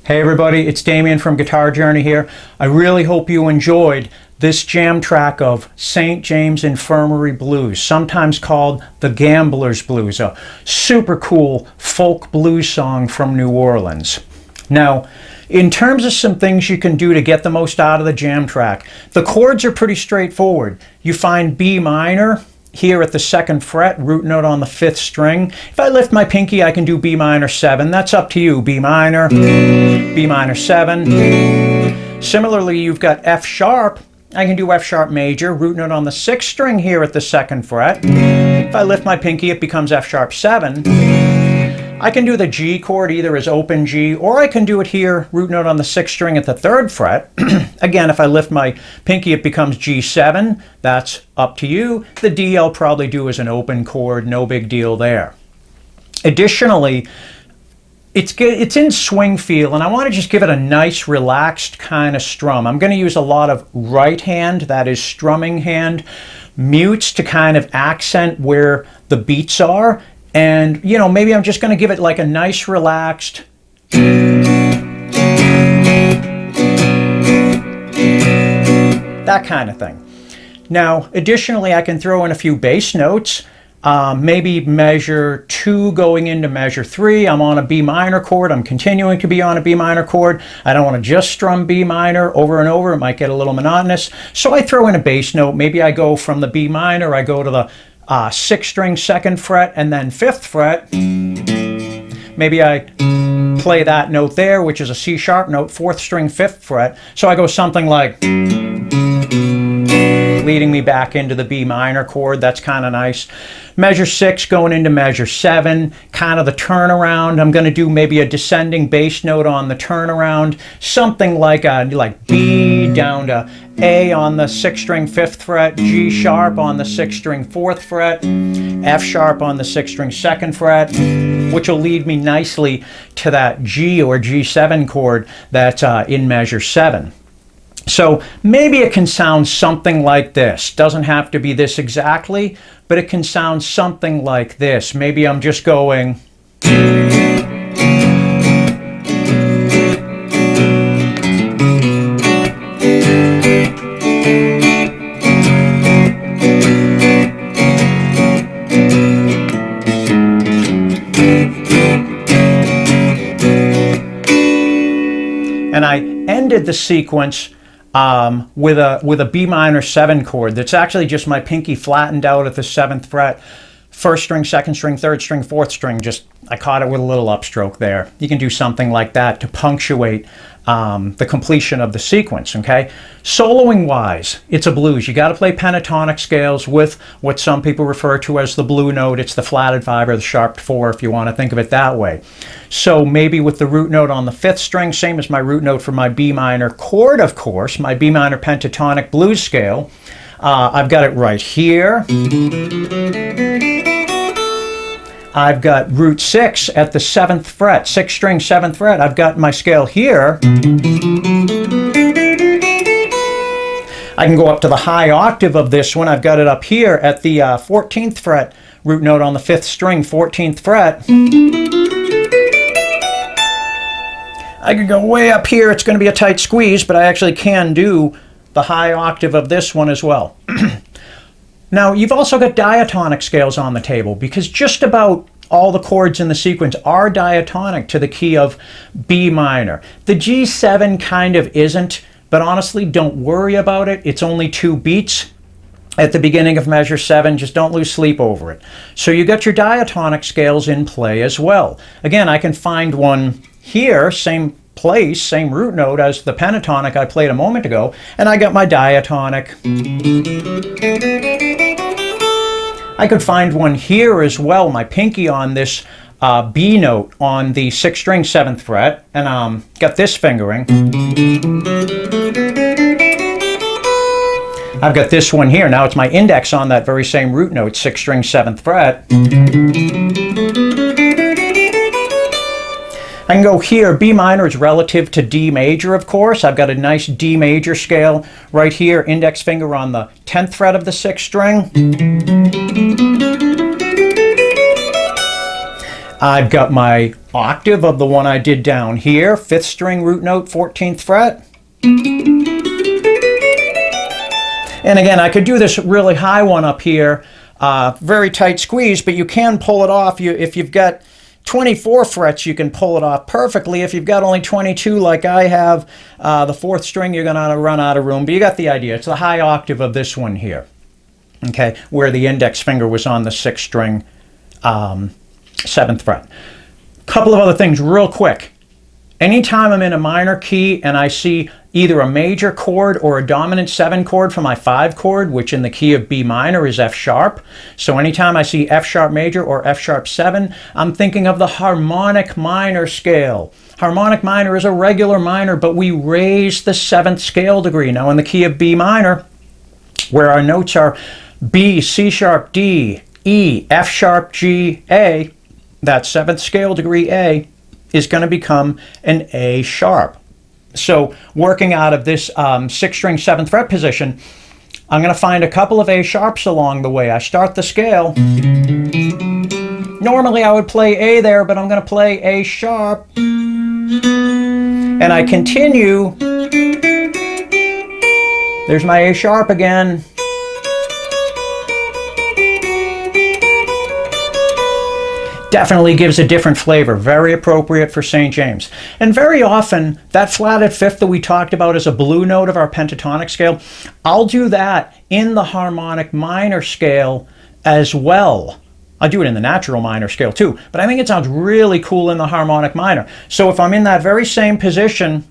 Hey everybody, it's Damien from Guitar Journey here. I really hope you enjoyed this jam track of St. James Infirmary Blues, sometimes called the Gambler's Blues, a super cool folk blues song from New Orleans. Now, in terms of some things you can do to get the most out of the jam track, the chords are pretty straightforward. You find B minor here at the 2nd fret, root note on the 5th string. If I lift my pinky, I can do B minor 7. That's up to you. B minor 7. Similarly, you've got F sharp. I can do F sharp major, root note on the 6th string here at the 2nd fret. If I lift my pinky, it becomes F sharp 7. I can do the G chord either as open G, or I can do it here, root note on the 6th string at the 3rd fret. Again, if I lift my pinky, it becomes G7. That's up to you. The D I'll probably do as an open chord, no big deal there. Additionally, it's in swing feel, and I want to just give it a nice, relaxed kind of strum. I'm going to use a lot of right hand, that is strumming hand, mutes to kind of accent where the beats are. And, you know, maybe I'm just going to give it like a nice, relaxed. That kind of thing. Now, additionally, I can throw in a few bass notes. Maybe measure 2 going into measure 3. I'm on a B minor chord. I'm continuing to be on a B minor chord. I don't want to just strum B minor over and over. It might get a little monotonous. So I throw in a bass note. Maybe I go from the B minor, I go to the 6th string, 2nd fret, and then 5th fret. Maybe I play that note there, which is a C sharp note, 4th string, 5th fret. So I go something like, leading me back into the B minor chord. That's kind of nice. Measure 6 going into measure 7, kind of the turnaround. I'm going to do maybe a descending bass note on the turnaround, something like B down to A on the 6th string 5th fret, G sharp on the 6th string 4th fret, F sharp on the 6th string 2nd fret, which will lead me nicely to that G or G7 chord that's in measure 7. So maybe it can sound something like this. Doesn't have to be this exactly, but it can sound something like this. Maybe I'm just going. And I ended the sequence with a B minor 7 chord that's actually just my pinky flattened out at the 7th fret, 1st string, 2nd string, 3rd string, 4th string. Just I caught it with a little upstroke there. You can do something like that to punctuate the completion of the sequence. Okay, soloing wise, it's a blues. You got to play pentatonic scales with what some people refer to as the blue note. It's the flatted 5 or the sharp 4, if you want to think of it that way. So maybe with the root note on the 5th string, same as my root note for my B minor chord, of course, my B minor pentatonic blues scale. I've got it right here. I've got root 6 at the 7th fret, 6th string, 7th fret. I've got my scale here. I can go up to the high octave of this one. I've got it up here at the 14th fret, root note on the 5th string, 14th fret. I could go way up here. It's going to be a tight squeeze, but I actually can do the high octave of this one as well. Now, you've also got diatonic scales on the table, because just about all the chords in the sequence are diatonic to the key of B minor. The G7 kind of isn't, but honestly, don't worry about it. It's only 2 beats at the beginning of measure 7. Just don't lose sleep over it. So you got your diatonic scales in play as well. Again, I can find one here, same place, same root note as the pentatonic I played a moment ago, and I got my diatonic. I could find one here as well, my pinky on this B note on the 6th string 7th fret, and got this fingering. I've got this one here. Now it's my index on that very same root note, 6th string 7th fret. I can go here. B minor is relative to D major, of course. I've got a nice D major scale right here, index finger on the 10th fret of the 6th string. I've got my octave of the one I did down here, 5th string root note, 14th fret. And again, I could do this really high one up here, very tight squeeze, but you can pull it off. If you've got 24 frets, you can pull it off perfectly. If you've got only 22 like I have, the 4th string, you're going to run out of room. But you got the idea. It's the high octave of this one here, okay, where the index finger was on the 6th string, 7th fret. Couple of other things real quick. Anytime I'm in a minor key and I see either a major chord or a dominant 7 chord for my 5 chord, which in the key of B minor is F sharp. So anytime I see F sharp major or F sharp 7, I'm thinking of the harmonic minor scale. Harmonic minor is a regular minor, but we raise the 7th scale degree. Now in the key of B minor, where our notes are B, C sharp, D, E, F sharp, G, A, that 7th scale degree A is going to become an A sharp. So working out of this 6th string 7th fret position, I'm going to find a couple of A sharps along the way. I start the scale. Normally I would play A there, but I'm going to play A sharp. And I continue. There's my A sharp again. Definitely gives a different flavor, very appropriate for St. James. And very often, that flatted 5th that we talked about as a blue note of our pentatonic scale, I'll do that in the harmonic minor scale as well. I do it in the natural minor scale too, but I think it sounds really cool in the harmonic minor. So if I'm in that very same position,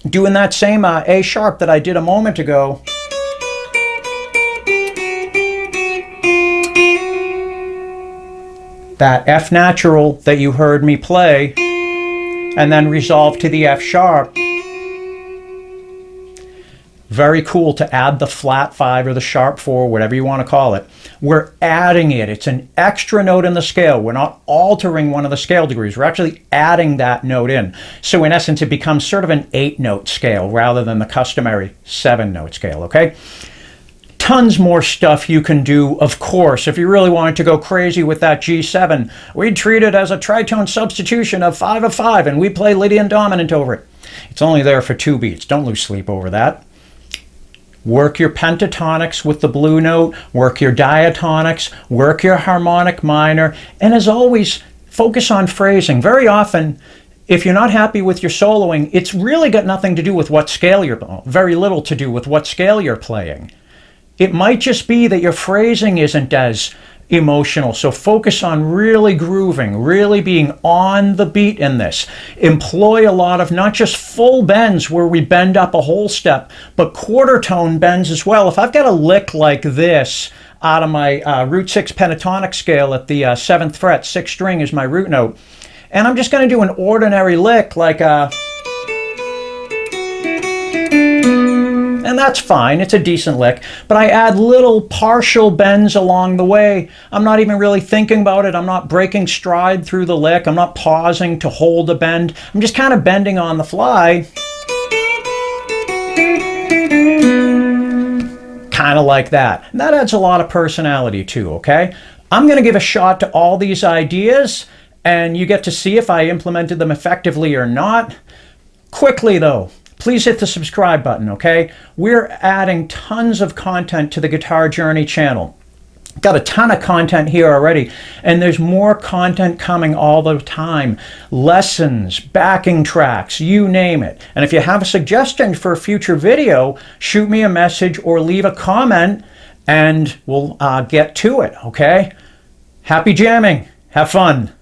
doing that same A sharp that I did a moment ago, that F natural that you heard me play, and then resolve to the F sharp. Very cool to add the flat 5 or the sharp 4, whatever you want to call it. We're adding it. It's an extra note in the scale. We're not altering one of the scale degrees. We're actually adding that note in. So in essence, it becomes sort of an 8-note scale rather than the customary 7-note scale, okay? Tons more stuff you can do, of course. If you really wanted to go crazy with that G7, we'd treat it as a tritone substitution of 5 of 5, and we play Lydian dominant over it. It's only there for 2 beats. Don't lose sleep over that. Work your pentatonics with the blue note, work your diatonics, work your harmonic minor, and as always, focus on phrasing. Very often, if you're not happy with your soloing, it's really got nothing to do with what scale you're, very little to do with what scale you're playing. It might just be that your phrasing isn't as emotional. So focus on really grooving, really being on the beat in this. Employ a lot of not just full bends where we bend up a whole step, but quarter tone bends as well. If I've got a lick like this out of my root 6 pentatonic scale at the 7th fret, 6th string is my root note, and I'm just going to do an ordinary lick like a... And that's fine, it's a decent lick, but I add little partial bends along the way. I'm not even really thinking about it. I'm not breaking stride through the lick. I'm not pausing to hold a bend. I'm just kind of bending on the fly. Kind of like that. And that adds a lot of personality too, okay? I'm going to give a shot to all these ideas, and you get to see if I implemented them effectively or not. Quickly though, please hit the subscribe button, okay? We're adding tons of content to the Guitar Journey channel. Got a ton of content here already, and there's more content coming all the time. Lessons, backing tracks, you name it. And if you have a suggestion for a future video, shoot me a message or leave a comment, and we'll get to it, okay? Happy jamming. Have fun.